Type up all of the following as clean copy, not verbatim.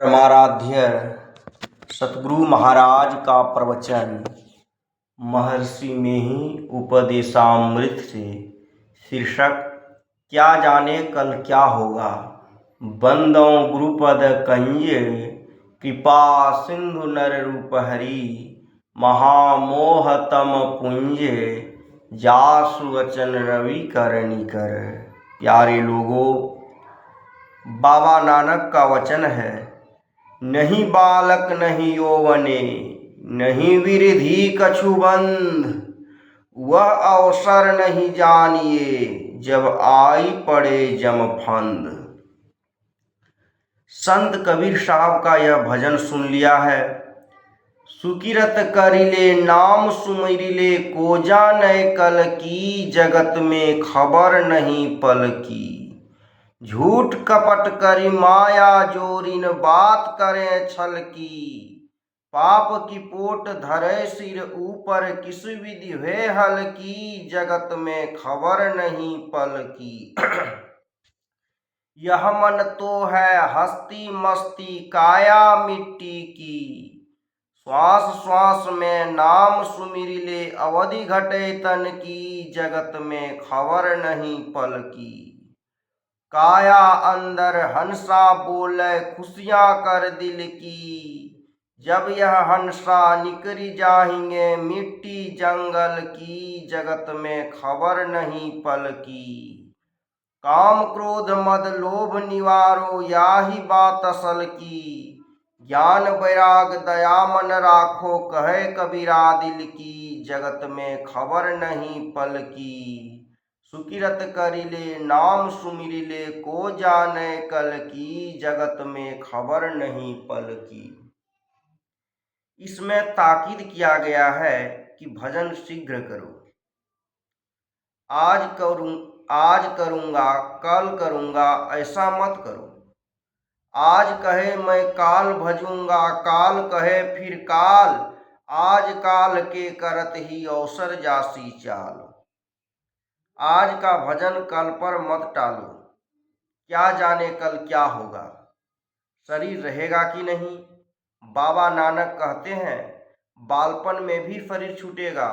परमाराध्य सतगुरु महाराज का प्रवचन महर्षि में ही उपदेशामृत से। शीर्षक क्या जाने कल क्या होगा। बंदों गुरुपद कंज कृपा सिंधु नर रूप हरि महामोहतम पुंज जासु वचन रवि करणी कर। प्यारे लोगों, बाबा नानक का वचन है, नहीं बालक नहीं यौवने नहीं विरिधि कछु बंध, वह अवसर नहीं जानिए जब आई पड़े जम फंद। संत कबीर साहब का यह भजन सुन लिया है। सुकिरत करिले नाम सुमिरिले को जाने कल की, जगत में खबर नहीं पल की। झूठ कपट करी माया जोरिन बात करे छल की, पाप की पोट धरे सिर ऊपर किस विधि हुए हल की, जगत में खबर नहीं पल की। यह मन तो है हस्ती मस्ती काया मिट्टी की, श्वास श्वास में नाम सुमिरिले अवधि घटे तन की, जगत में खबर नहीं पल की। काया अंदर हंसा बोले खुशियां कर दिल की, जब यह हंसा निकरी जाएंगे मिट्टी जंगल की, जगत में खबर नहीं पल की। काम क्रोध मद लोभ निवारो याही बात असल की, ज्ञान वैराग दया मन राखो कहे कबीरा दिल की, जगत में खबर नहीं पल की। सुकिरत करिले नाम सुमिरिले को जाने कल की, जगत में खबर नहीं पल की। इसमें ताकीद किया गया है कि भजन शीघ्र करो। आज करूंगा कल करूंगा ऐसा मत करो। आज कहे मैं काल भजूंगा, काल कहे फिर काल, आज काल के करत ही अवसर जासी चाल। आज का भजन कल पर मत टालो। क्या जाने कल क्या होगा, शरीर रहेगा कि नहीं। बाबा नानक कहते हैं, बालपन में भी शरीर छूटेगा,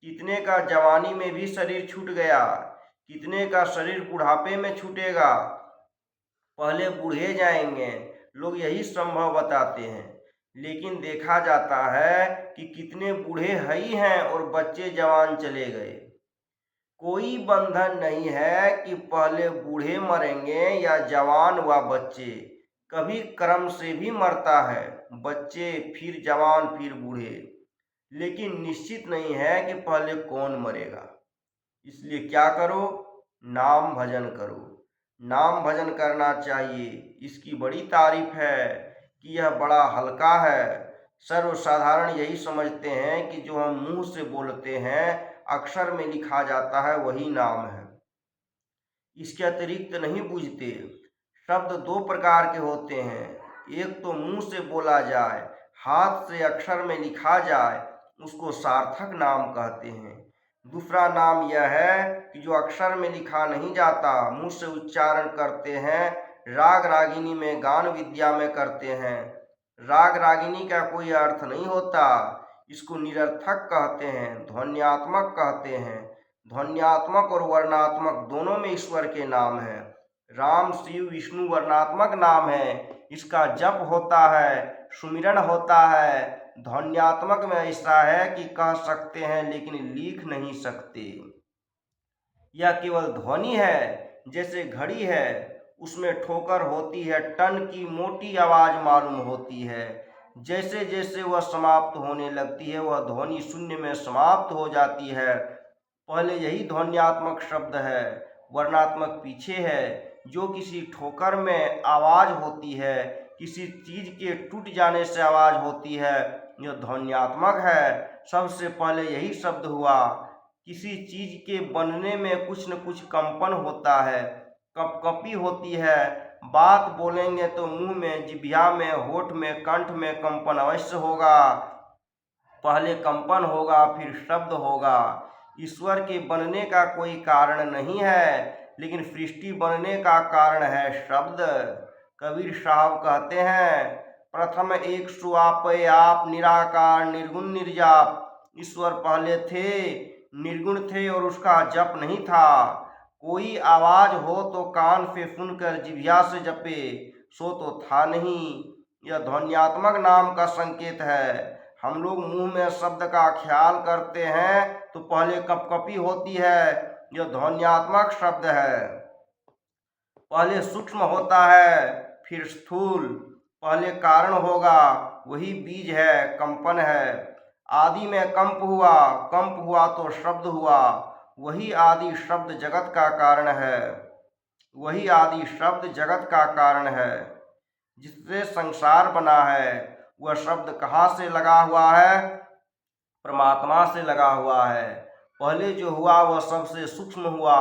कितने का जवानी में भी शरीर छूट गया, कितने का शरीर बुढ़ापे में छूटेगा, पहले बूढ़े जाएंगे। लोग यही संभव बताते हैं, लेकिन देखा जाता है कि कितने बूढ़े ही हैं और बच्चे जवान चले गए। कोई बंधन नहीं है कि पहले बूढ़े मरेंगे या जवान व बच्चे, कभी क्रम से भी मरता है, बच्चे फिर जवान फिर बूढ़े, लेकिन निश्चित नहीं है कि पहले कौन मरेगा। इसलिए क्या करो, नाम भजन करो। नाम भजन करना चाहिए। इसकी बड़ी तारीफ है कि यह बड़ा हल्का है। सर्वसाधारण यही समझते हैं कि जो हम मुंह से बोलते हैं, अक्षर में लिखा जाता है, वही नाम है। इसके अतिरिक्त नहीं बूझते। शब्द दो प्रकार के होते हैं, एक तो मुंह से बोला जाए, हाथ से अक्षर में लिखा जाए, उसको सार्थक नाम कहते हैं। दूसरा नाम यह है कि जो अक्षर में लिखा नहीं जाता, मुंह से उच्चारण करते हैं, राग रागिनी में गान विद्या में करते हैं। राग रागिनी का कोई अर्थ नहीं होता, इसको निरर्थक कहते हैं, ध्वन्यात्मक कहते हैं। ध्वन्यात्मक और वर्णात्मक दोनों में ईश्वर के नाम हैं। राम शिव विष्णु वर्णात्मक नाम है, इसका जप होता है, सुमिरन होता है। ध्वन्यात्मक में ऐसा है कि कह सकते हैं लेकिन लिख नहीं सकते। यह केवल ध्वनि है। जैसे घड़ी है, उसमें ठोकर होती है, टन की मोटी आवाज मालूम होती है। जैसे जैसे वह समाप्त होने लगती है, वह ध्वनि शून्य में समाप्त हो जाती है। पहले यही ध्वन्यात्मक शब्द है, वर्णात्मक पीछे है। जो किसी ठोकर में आवाज होती है, किसी चीज के टूट जाने से आवाज होती है, यह ध्वन्यात्मक है। सबसे पहले यही शब्द हुआ। किसी चीज के बनने में कुछ न कुछ कंपन होता है, कपकपी होती है। बात बोलेंगे तो मुंह में, जिह्वा में, होठ में, कंठ में कंपन अवश्य होगा। पहले कंपन होगा, फिर शब्द होगा। ईश्वर के बनने का कोई कारण नहीं है, लेकिन सृष्टि बनने का कारण है शब्द। कबीर साहब कहते हैं, प्रथम एक सु आपे आप, निराकार निर्गुण निर्जाप। ईश्वर पहले थे, निर्गुण थे और उसका जप नहीं था। कोई आवाज हो तो कान पे सुनकर जिह्वा से जपे, सो तो था नहीं। यह ध्वन्यात्मक नाम का संकेत है। हम लोग मुंह में शब्द का ख्याल करते हैं तो पहले कपकपी होती है, यह ध्वन्यात्मक शब्द है। पहले सूक्ष्म होता है, फिर स्थूल। पहले कारण होगा, वही बीज है, कंपन है। आदि में कंप हुआ तो शब्द हुआ, वही आदि शब्द जगत का कारण है। वही आदि शब्द जगत का कारण है, जिससे संसार बना है। वह शब्द कहाँ से लगा हुआ है? परमात्मा से लगा हुआ है। पहले जो हुआ वह सबसे सूक्ष्म हुआ।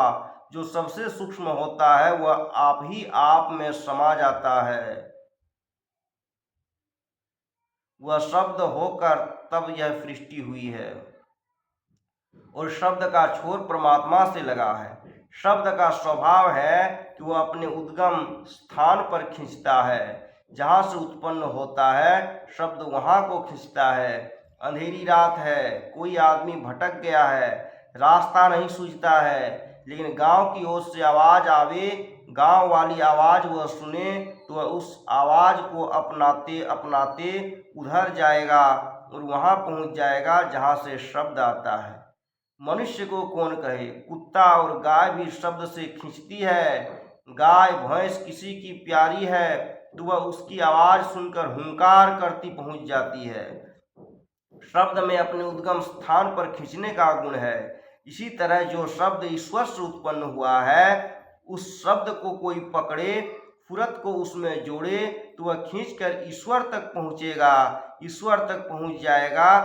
जो सबसे सूक्ष्म होता है वह आप ही आप में समा जाता है। वह शब्द होकर तब यह सृष्टि हुई है, और शब्द का छोर परमात्मा से लगा है। शब्द का स्वभाव है कि वह अपने उद्गम स्थान पर खींचता है। जहाँ से उत्पन्न होता है शब्द वहाँ को खींचता है। अंधेरी रात है, कोई आदमी भटक गया है, रास्ता नहीं सूझता है, लेकिन गांव की ओर से आवाज़ आवे, गांव वाली आवाज़ वह सुने तो वह उस आवाज़ को अपनाते अपनाते उधर जाएगा और वहाँ पहुँच जाएगा जहाँ से शब्द आता है। मनुष्य को कौन कहे, कुत्ता और गाय भी शब्द से खींचती है। गाय भैंस किसी की प्यारी है तो वह उसकी आवाज़ सुनकर हुंकार करती पहुँच जाती है। शब्द में अपने उद्गम स्थान पर खींचने का गुण है। इसी तरह जो शब्द ईश्वर से उत्पन्न हुआ है, उस शब्द को कोई पकड़े, फुरत को उसमें जोड़े तो वह खींचकर ईश्वर तक पहुँचेगा। ईश्वर तक पहुँच जाएगा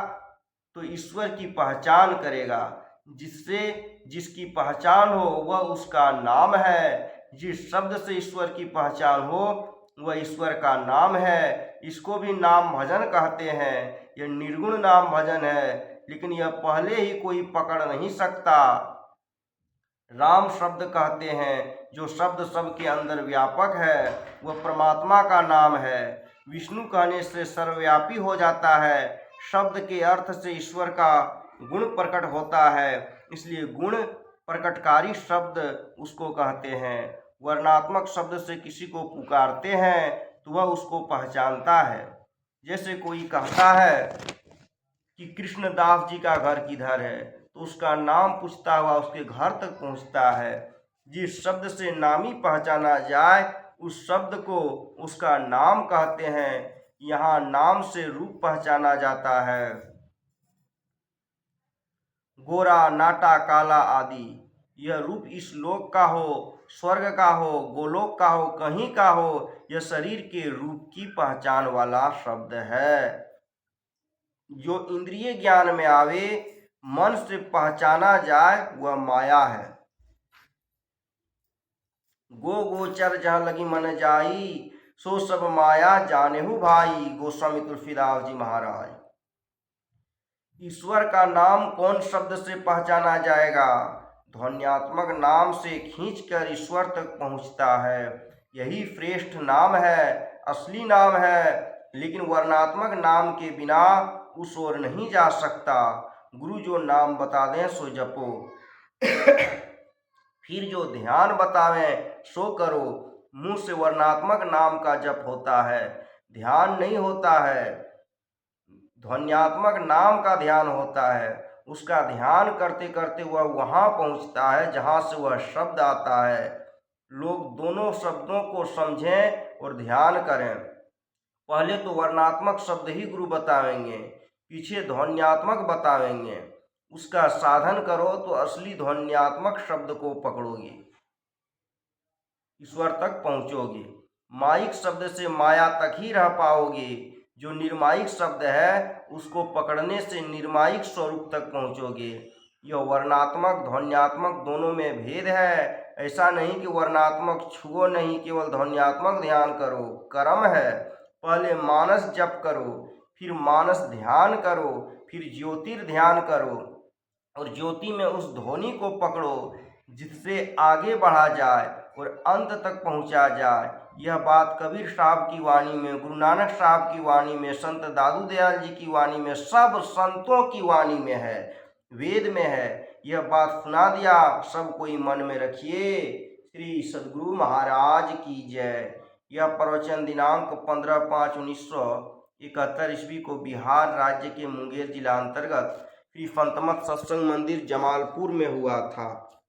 तो ईश्वर की पहचान करेगा। जिसकी पहचान हो वह उसका नाम है। जिस शब्द से ईश्वर की पहचान हो वह ईश्वर का नाम है। इसको भी नाम भजन कहते हैं। यह निर्गुण नाम भजन है, लेकिन यह पहले ही कोई पकड़ नहीं सकता। राम शब्द कहते हैं, जो शब्द सबके अंदर व्यापक है, वह परमात्मा का नाम है। विष्णु कहने से सर्वव्यापी हो जाता है। शब्द के अर्थ से ईश्वर का गुण प्रकट होता है, इसलिए गुण प्रकटकारी शब्द उसको कहते हैं। वर्णात्मक शब्द से किसी को पुकारते हैं तो वह उसको पहचानता है। जैसे कोई कहता है कि कृष्णदास जी का घर किधर है, तो उसका नाम पूछता हुआ उसके घर तक पहुंचता है। जिस शब्द से नामी पहचाना जाए उस शब्द को उसका नाम कहते हैं। यहाँ नाम से रूप पहचाना जाता है। गोरा, नाटा, काला आदि। यह रूप इस लोक का हो, स्वर्ग का हो, गोलोक का हो, कहीं का हो, यह शरीर के रूप की पहचान वाला शब्द है। जो इंद्रिय ज्ञान में आवे, मन से पहचाना जाए, वह माया है। गो गोचर जहाँ लगी मन जाई, सो सब माया जानेहु भाई। गोस्वामी तुलसीदास जी महाराज। ईश्वर का नाम कौन शब्द से पहचाना जाएगा? ध्वन्यात्मक नाम से खींचकर ईश्वर तक पहुंचता है। यही श्रेष्ठ नाम है, असली नाम है। लेकिन वर्णात्मक नाम के बिना उस ओर नहीं जा सकता। गुरु जो नाम बता दें सो जपो, फिर जो ध्यान बतावें सो करो। मुंह से वर्णात्मक नाम का जप होता है, ध्यान नहीं होता है। ध्वन्यात्मक नाम का ध्यान होता है। उसका ध्यान करते करते वह वहाँ पहुँचता है जहाँ से वह शब्द आता है। लोग दोनों शब्दों को समझें और ध्यान करें। पहले तो वर्णात्मक शब्द ही गुरु बतावेंगे, पीछे ध्वन्यात्मक बतावेंगे। उसका साधन करो तो असली ध्वन्यात्मक शब्द को पकड़ोगे, ईश्वर तक पहुँचोगे। माइक शब्द से माया तक ही रह पाओगे। जो निर्मायिक शब्द है उसको पकड़ने से निर्मायिक स्वरूप तक पहुँचोगे। यह वर्णात्मक ध्वन्यात्मक दोनों में भेद है। ऐसा नहीं कि वर्णात्मक छुओ नहीं, केवल ध्वन्यात्मक ध्यान करो। कर्म है, पहले मानस जप करो, फिर मानस ध्यान करो, फिर ज्योतिर्ध्यान करो और ज्योति में उस ध्वनि को पकड़ो जिससे आगे बढ़ा जाए और अंत तक पहुंचा जाए। यह बात कबीर साहब की वाणी में, गुरु नानक साहब की वाणी में, संत दादू दयाल जी की वाणी में, सब संतों की वाणी में है, वेद में है। यह बात सुना दिया, सब कोई मन में रखिए। श्री सद्गुरु महाराज की जय। यह प्रवचन दिनांक 15/5/1971 ईस्वी को बिहार राज्य के मुंगेर जिला अंतर्गत श्री पंतमत सत्संग मंदिर जमालपुर में हुआ था।